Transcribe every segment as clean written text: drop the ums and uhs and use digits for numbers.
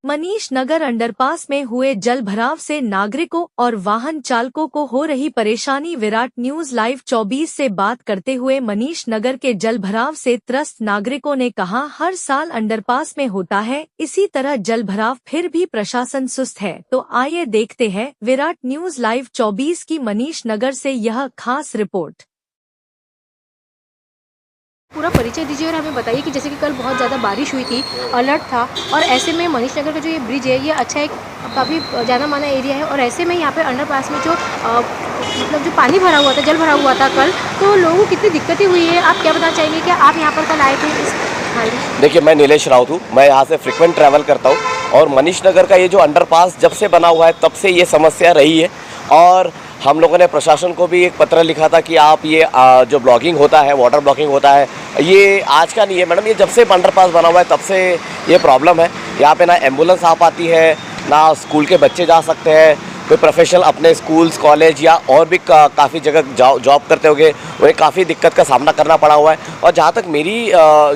Manish Nagar underpass में हुए जल भराव से नागरिकों और वाहन चालकों को हो रही परेशानी। विराट न्यूज लाइव 24 से बात करते हुए मनीष नगर के जल भराव से त्रस्त नागरिकों ने कहा, हर साल अंडरपास में होता है इसी तरह जल भराव, फिर भी प्रशासन सुस्त है। तो आइए देखते हैं विराट न्यूज लाइव 24 की मनीष नगर से यह खास रिपोर्ट। पूरा परिचय दीजिए और हमें बताइए कि जैसे कि कल बहुत ज़्यादा बारिश हुई थी, अलर्ट था और ऐसे में मनीष नगर का जो ये ब्रिज है ये अच्छा एक काफ़ी जाना माना एरिया है और ऐसे में यहाँ पे अंडरपास में जो मतलब जो पानी भरा हुआ था, जल भरा हुआ था कल, तो लोगों को कितनी दिक्कतें हुई है। आप क्या बताना चाहेंगे कि आप यहाँ पर कल आए थे इस हाल में? देखिए, मैं नीलेश राउत हूँ, मैं यहाँ से फ्रिक्वेंट ट्रैवल करता हूँ और मनीष नगर का ये जो अंडरपास जब से बना हुआ है तब से ये समस्या रही है और हम लोगों ने प्रशासन को भी एक पत्र लिखा था कि आप ये जो ब्लॉगिंग होता है, वाटर ब्लॉकिंग होता है, ये आज का नहीं है मैडम, ये जब से अंडरपास बना हुआ है तब से ये प्रॉब्लम है। यहाँ पे ना एम्बुलेंस आ पाती है, ना स्कूल के बच्चे जा सकते हैं, कोई प्रोफेशनल अपने स्कूल्स, कॉलेज या और भी काफ़ी जगह जॉब करते होंगे, उन्हें काफ़ी दिक्कत का सामना करना पड़ा हुआ है। और जहाँ तक मेरी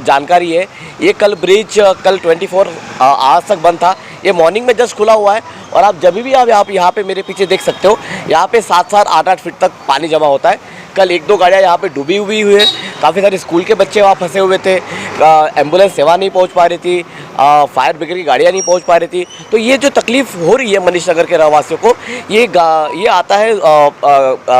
जानकारी है, ये कल ब्रिज कल 24 आवर्स तक बंद था, ये मॉर्निंग में जस्ट खुला हुआ है और आप जब भी आप यहाँ पे मेरे पीछे देख सकते हो, यहाँ पे 7-7, 8-8 फीट तक पानी जमा होता है। कल 1-2 गाड़ियाँ यहाँ पे डूबी हुई है, काफ़ी सारे स्कूल के बच्चे वहाँ फंसे हुए थे, एम्बुलेंस सेवा नहीं पहुँच पा रही थी, फायर ब्रिगेड की गाड़ियाँ नहीं पहुँच पा रही थी। तो ये जो तकलीफ़ हो रही है मनीष नगर के रहवासियों को, ये आता है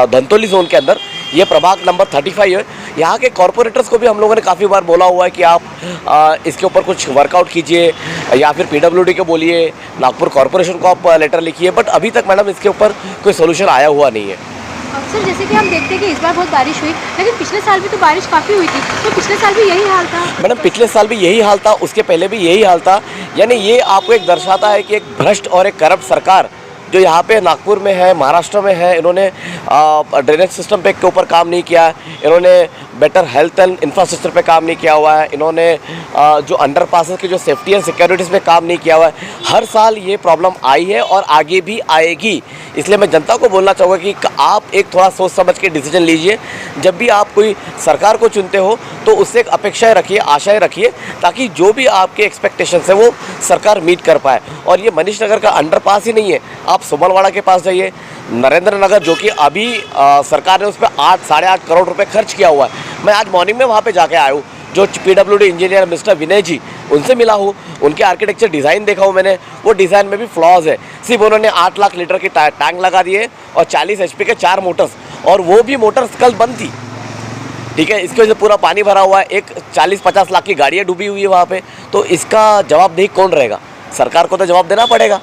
धंतोली जोन के अंदर, ये प्रभाग नंबर 35 है। यहाँ के कॉरपोरेटर्स को भी हम लोगों ने काफ़ी बार बोला हुआ है कि आप इसके ऊपर कुछ वर्कआउट कीजिए या फिर PWD को बोलिए, नागपुर कॉरपोरेशन को आप लेटर लिखिए, बट अभी तक मैडम इसके ऊपर कोई सोल्यूशन आया हुआ नहीं है। अक्सर जैसे कि हम देखते हैं कि इस बार बहुत बारिश हुई, लेकिन पिछले साल भी तो बारिश काफ़ी हुई थी, तो पिछले साल भी यही हाल था? मैडम, पिछले साल भी यही हाल था, उसके पहले भी यही हाल था। यानी ये आपको एक दर्शाता है कि एक भ्रष्ट और एक करप्ट सरकार जो यहाँ पे नागपुर में है, महाराष्ट्र में है, इन्होंने ड्रेनेज सिस्टम पे के ऊपर काम नहीं किया है, इन्होंने बेटर हेल्थ एंड इंफ्रास्ट्रक्चर पे काम नहीं किया हुआ है, इन्होंने जो अंडरपासेस की जो सेफ्टी एंड सिक्योरिटीज़ पे काम नहीं किया हुआ है। हर साल ये प्रॉब्लम आई है और आगे भी आएगी। इसलिए मैं जनता को बोलना चाहूँगा कि आप एक थोड़ा सोच समझ के डिसीजन लीजिए। जब भी आप कोई सरकार को चुनते हो तो उससे एक अपेक्षाएं रखिए, आशाएं रखिए, ताकि जो भी आपके एक्सपेक्टेशंस है वो सरकार मीट कर पाए। और ये मनीष नगर का अंडरपास ही नहीं है, आप सुमलवाड़ा के पास जाइए, नरेंद्र नगर, जो कि अभी सरकार ने उस पर 8-8.5 करोड़ रुपए खर्च किया हुआ है। मैं आज मॉर्निंग में वहाँ पे जाके आया हूँ, जो PWD इंजीनियर मिस्टर विनय जी, उनसे मिला हूँ, उनके आर्किटेक्चर डिज़ाइन देखा हूँ मैंने, वो डिज़ाइन में भी फ्लॉज है। सिर्फ उन्होंने 8 लाख लीटर की टैंक लगा दिए और 40 HP के 4 मोटर्स, और वो भी मोटर्स कल बंद थी। ठीक है, इसकी वजह से पूरा पानी भरा हुआ है, एक 40-50 लाख की गाड़ियाँ डूबी हुई है वहाँ पे। तो इसका जवाबदेही कौन रहेगा? सरकार को तो जवाब देना पड़ेगा।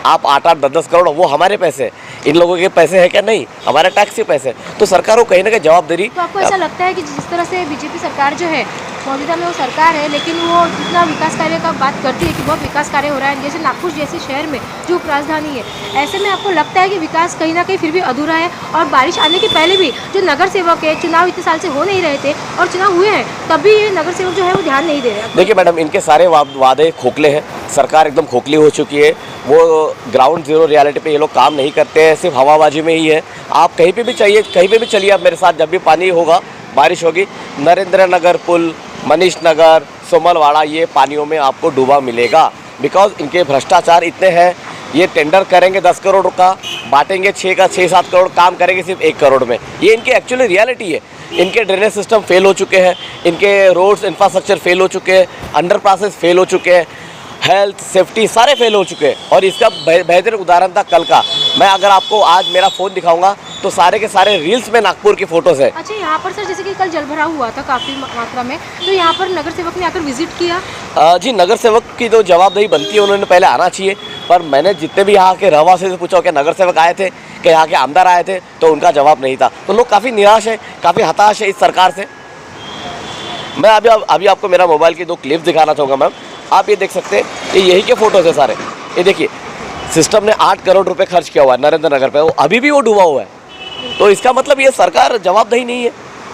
आप 8-8, 10-10 करोड़, वो हमारे पैसे, इन लोगों के पैसे हैं क्या? नहीं, हमारे टैक्स के पैसे। तो सरकार को कहीं ना कहीं जवाब दे रही। तो आपको ऐसा लगता है कि जिस तरह से बीजेपी सरकार जो है मौजूदा में वो सरकार है, लेकिन वो जितना विकास कार्य का बात करती है कि बहुत विकास कार्य हो रहा है, जैसे नागपुर जैसे शहर में जो उपराजधानी है, ऐसे में आपको लगता है कि विकास कहीं ना कहीं फिर भी अधूरा है? और बारिश आने के पहले भी जो नगर सेवक है, चुनाव इतने साल से हो नहीं रहे थे और चुनाव हुए हैं, तभी ये नगर सेवक जो है वो ध्यान नहीं दे रहे। देखिए मैडम, इनके सारे वादे खोखले हैं, सरकार एकदम खोखली हो चुकी है, वो ग्राउंड जीरो रियलिटी पे ये लोग काम नहीं करते हैं, सिर्फ हवाबाजी में ही है। आप कहीं पे भी चाहिए, कहीं पे भी चलिए आप मेरे साथ, जब भी पानी होगा, बारिश होगी, नरेंद्र नगर पुल, मनीष नगर, सुमलवाड़ा, ये पानियों में आपको डूबा मिलेगा। बिकॉज इनके भ्रष्टाचार इतने हैं, ये टेंडर करेंगे 10 करोड़ का, बांटेंगे 6-7 करोड़, काम करेंगे सिर्फ 1 करोड़ में। ये इनकी एक्चुअली रियलिटी है। इनके ड्रेनेज सिस्टम फेल हो चुके हैं, इनके रोड्स इंफ्रास्ट्रक्चर फेल हो चुके हैं, अंडरपासेस फेल हो चुके हैं, हेल्थ सेफ्टी सारे फेल हो चुके हैं। और इसका बेहतर उदाहरण था कल का। मैं अगर आपको आज मेरा फ़ोन दिखाऊंगा तो सारे के सारे रील्स में नागपुर की फ़ोटोज़ है। अच्छा, यहाँ पर सर जैसे कि कल जलभराव हुआ था काफ़ी मात्रा में, तो यहाँ पर नगर सेवक ने आकर विजिट किया? जी, नगर सेवक की जो जवाबदेही बनती है उन्होंने पहले आना चाहिए, पर मैंने जितने भी यहाँ के रहवासियों से पूछा कि नगर सेवक आए थे, कि यहाँ के आमदार आए थे, तो उनका जवाब नहीं था। तो लोग काफ़ी निराश है, काफ़ी हताश है इस सरकार से। मैं अभी आपको मेरा मोबाइल की 2 क्लिप्स दिखाना चाहूँगा मैम। आप ये देख सकते हैं, ये यही के फ़ोटोज़ है सारे। ये देखिए, सिस्टम ने 8 करोड़ रुपए खर्च किया हुआ है नरेंद्र नगर पे, वो अभी भी वो डूबा हुआ है। तो इसका मतलब ये सरकार जवाबदेही नहीं है,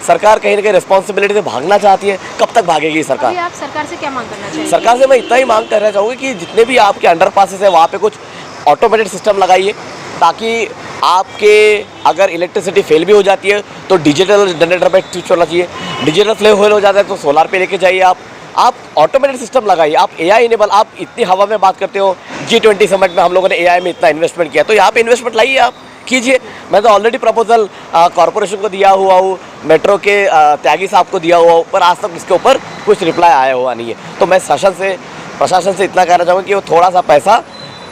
सरकार कहीं ना कहीं रिस्पॉन्सिबिलिटी से भागना चाहती है। कब तक भागेगी सरकार? अभी आप सरकार से क्या मांग करना चाहिए? सरकार से मैं इतना ही मांग करना चाहूँगी कि जितने भी आपके अंडरपासेस है वहाँ पे कुछ ऑटोमेटेड सिस्टम लगाइए, ताकि आपके अगर इलेक्ट्रिसिटी फेल भी हो जाती है तो डिजिटल जनरेटर पे स्विच होना चाहिए। डिजिटल फेल हो जाता है तो सोलार पे लेके जाइए आप। आप ऑटोमेटेड सिस्टम लगाइए, आप AI इनेबल, आप इतनी हवा में बात करते हो, G20 समिट में हम लोगों ने AI में इतना इन्वेस्टमेंट किया, तो यहाँ पे इन्वेस्टमेंट लाइए, आप कीजिए। मैं तो ऑलरेडी प्रपोजल कॉरपोरेशन को दिया हुआ हूँ, मेट्रो के त्यागी साहब को दिया हुआ हूँ, पर आज तक इसके ऊपर कुछ रिप्लाई आया हुआ नहीं है। तो मैं प्रशासन से इतना कहना चाहूँगा कि वो थोड़ा सा पैसा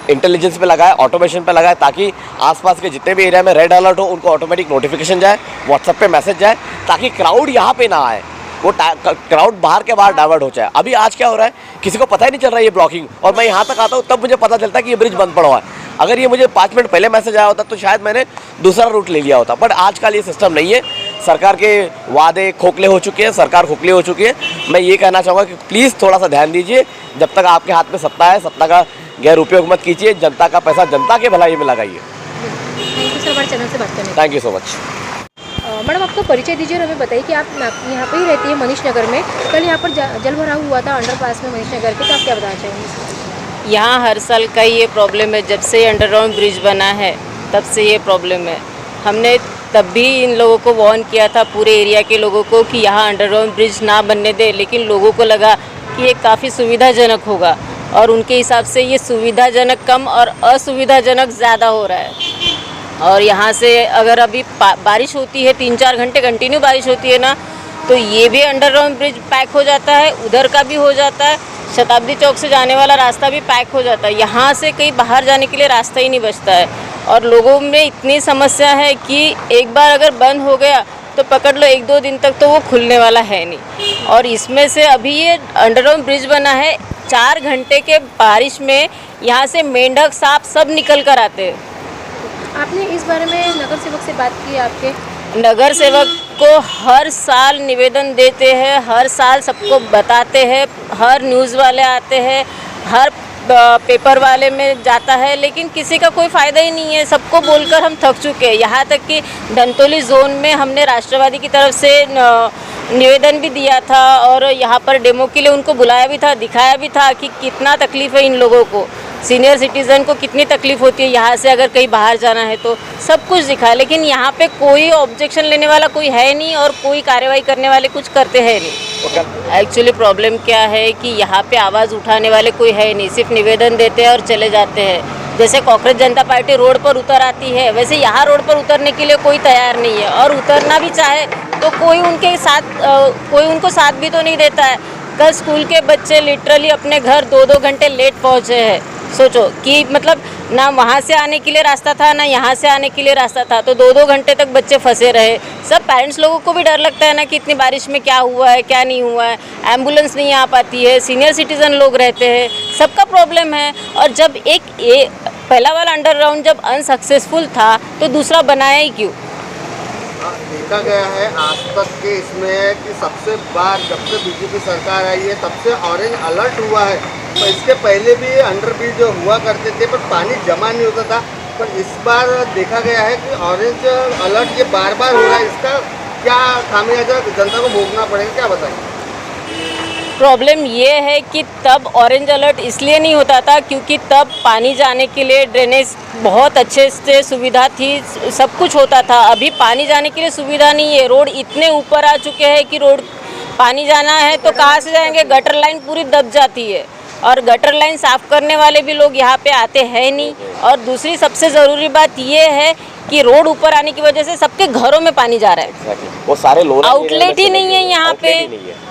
इंटेलिजेंस पे लगाए, ऑटोमेशन पे लगाए, ताकि आसपास के जितने भी एरिया में रेड अलर्ट हो उनको ऑटोमेटिक नोटिफिकेशन जाए, व्हाट्सएप पे मैसेज जाए, ताकि क्राउड यहाँ पे ना आए, वो क्राउड बाहर के बाहर डाइवर्ट हो जाए। अभी आज क्या हो रहा है, किसी को पता ही नहीं चल रहा है ये ब्लॉकिंग, और मैं यहाँ तक आता हूँ तब मुझे पता चलता है कि ये ब्रिज बंद पड़ा हुआ है। अगर ये मुझे 5 मिनट पहले मैसेज आया होता तो शायद मैंने दूसरा रूट ले लिया होता, बट आजकल ये सिस्टम नहीं है। सरकार के वादे खोखले हो चुके हैं, सरकार खोखली हो चुकी है। मैं ये कहना चाहूँगा कि प्लीज़ थोड़ा सा ध्यान दीजिए, जब तक आपके हाथ में सत्ता है, सत्ता का गैर उपयोग मत कीजिए, जनता का पैसा जनता के भलाई में लगाइए। थैंक यू सर हमारे चैनल से बात करने। Thank you so much. Madam आपका परिचय दीजिए और हमें बताइए कि आप यहाँ पे ही रहती है मनीष नगर में। कल यहाँ पर जल भराव हुआ था अंडरपास में मनीष नगर के, तो आप क्या बताना चाहेंगे? यहाँ हर साल का ये प्रॉब्लम है, जब से अंडरग्राउंड ब्रिज बना है तब से ये प्रॉब्लम है। हमने तब भी इन लोगों को वार्न किया था, पूरे एरिया के लोगों को, कि यहाँ अंडरग्राउंड ब्रिज ना बनने दे, लेकिन लोगों को लगा कि ये काफ़ी सुविधाजनक होगा, और उनके हिसाब से ये सुविधाजनक कम और असुविधाजनक ज़्यादा हो रहा है। और यहाँ से अगर अभी बारिश होती है, 3-4 घंटे कंटिन्यू बारिश होती है ना, तो ये भी अंडरग्राउंड ब्रिज पैक हो जाता है, उधर का भी हो जाता है, शताब्दी चौक से जाने वाला रास्ता भी पैक हो जाता है। यहाँ से कहीं बाहर जाने के लिए रास्ता ही नहीं बचता है, और लोगों में इतनी समस्या है कि एक बार अगर बंद हो गया तो पकड़ लो 1-2 दिन तक तो वो खुलने वाला है नहीं। और इसमें से अभी ये अंडरग्राउंड ब्रिज बना है, 4 घंटे के बारिश में यहाँ से मेंढक सांप सब निकल कर आते हैं। आपने इस बारे में नगर सेवक से बात की? आपके नगर सेवक को हर साल निवेदन देते हैं, हर साल सबको बताते हैं, हर न्यूज़ वाले आते हैं, हर पेपर वाले में जाता है, लेकिन किसी का कोई फ़ायदा ही नहीं है। सबको बोलकर हम थक चुके हैं। यहाँ तक कि धनतोली जोन में हमने राष्ट्रवादी की तरफ से निवेदन भी दिया था, और यहाँ पर डेमो के लिए उनको बुलाया भी था, दिखाया भी था कि कितना तकलीफ़ है इन लोगों को, सीनियर सिटीज़न को कितनी तकलीफ़ होती है यहाँ से अगर कहीं बाहर जाना है तो, सब कुछ दिखाया। लेकिन यहाँ पे कोई ऑब्जेक्शन लेने वाला कोई है नहीं, और कोई कार्रवाई करने वाले कुछ करते हैं नहीं। एक्चुअली प्रॉब्लम क्या है कि यहाँ पे आवाज़ उठाने वाले कोई है नहीं, सिर्फ निवेदन देते हैं और चले जाते हैं। जैसे कांग्रेस जनता पार्टी रोड पर उतर आती है, वैसे यहाँ रोड पर उतरने के लिए कोई तैयार नहीं है, और उतरना भी चाहे तो कोई उनको साथ भी तो नहीं देता है। कल स्कूल के बच्चे लिटरली अपने घर 2-2 घंटे लेट पहुँचे हैं। सोचो कि मतलब ना वहाँ से आने के लिए रास्ता था, ना यहाँ से आने के लिए रास्ता था, तो 2-2 घंटे तक बच्चे फंसे रहे। सब पेरेंट्स लोगों को भी डर लगता है ना कि इतनी बारिश में क्या हुआ है, क्या नहीं हुआ है, एम्बुलेंस नहीं आ पाती है, सीनियर सिटीज़न लोग रहते हैं, सबका प्रॉब्लम है। और जब पहला वाला अंडरग्राउंड जब अनसक्सेसफुल था तो दूसरा बनाया ही क्यों? देखा गया है आज तक के इसमें कि सबसे बार जब से बीजेपी सरकार आई है तब से ऑरेंज अलर्ट हुआ है। तो इसके पहले भी अंडरब्रिज जो हुआ करते थे पर पानी जमा नहीं होता था, पर इस बार देखा गया है कि ऑरेंज अलर्ट ये बार बार हो रहा है। इसका क्या खामियाजा जनता को भोगना पड़ेगा, क्या बताएंगे? प्रॉब्लम ये है कि तब ऑरेंज अलर्ट इसलिए नहीं होता था क्योंकि तब पानी जाने के लिए ड्रेनेज बहुत अच्छे से सुविधा थी, सब कुछ होता था। अभी पानी जाने के लिए सुविधा नहीं है, रोड इतने ऊपर आ चुके हैं कि रोड पानी जाना है तो कहाँ से जाएंगे, गटर लाइन पूरी दब जाती है, और गटर लाइन साफ़ करने वाले भी लोग यहाँ पे आते हैं नहीं। और दूसरी सबसे ज़रूरी बात ये है कि रोड ऊपर आने की वजह से सबके घरों में पानी जा रहा है, वो सारे लोग आउटलेट ही नहीं है यहाँ पे।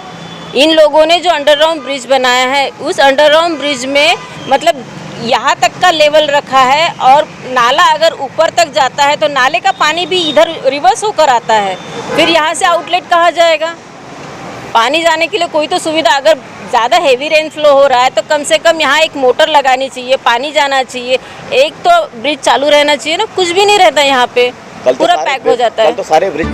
इन लोगों ने जो अंडरग्राउंड ब्रिज बनाया है, उस अंडरग्राउंड ब्रिज में मतलब यहाँ तक का लेवल रखा है, और नाला अगर ऊपर तक जाता है तो नाले का पानी भी इधर रिवर्स होकर आता है, फिर यहाँ से आउटलेट कहाँ जाएगा? पानी जाने के लिए कोई तो सुविधा, अगर ज़्यादा हेवी रेन फ्लो हो रहा है तो कम से कम यहाँ एक मोटर लगानी चाहिए, पानी जाना चाहिए, एक तो ब्रिज चालू रहना चाहिए ना, कुछ भी नहीं रहता यहाँ पे, पूरा पैक हो जाता है। तो सारे ब्रिज